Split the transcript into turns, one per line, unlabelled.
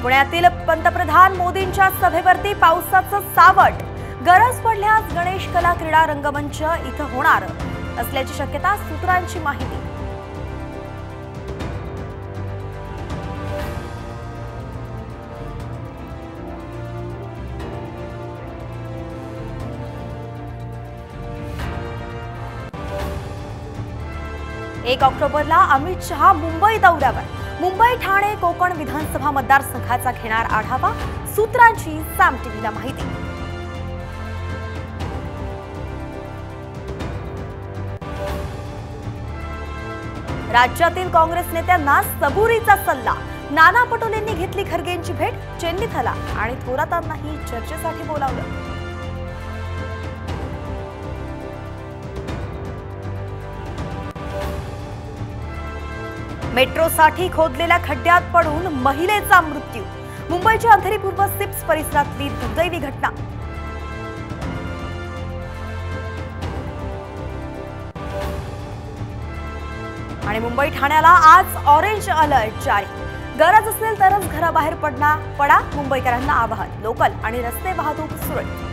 पुण्यातील पंतप्रधान मोदींच्या सभेवरती पावसाचं सावट। गरज पडल्यास गणेश कला क्रीडा रंगमंच इथं होणार असल्याची शक्यता, सूत्रांची माहिती। एक ऑक्टोबरला अमित शहा मुंबई दौऱ्यावर। मुंबई ठाणे कोकण विधानसभा मतदारसंघाचा घेणार आढावा, सूत्रांची साम टीव्हीला माहिती। राज्यातील काँग्रेस नेत्यांना सबुरीचा सल्ला। नाना पटोलेंनी घेतली खरगेंची भेट, चेन्नईत आला आणि थोरातांनाही चर्चेसाठी बोलावलं। मेट्रोसाठी खोदलेल्या खड्ड्यात पडून महिलेचा मृत्यू। मुंबईच्या अंधेरी पूर्व सिप्स परिसरातली दुर्दैवी घटना। आणि मुंबई ठाण्याला आज ऑरेंज अलर्ट जारी। गरज असेल तरच घराबाहेर पडा, मुंबईकरांना आवाहन। लोकल आणि रस्ते वाहतूक सुरळीत।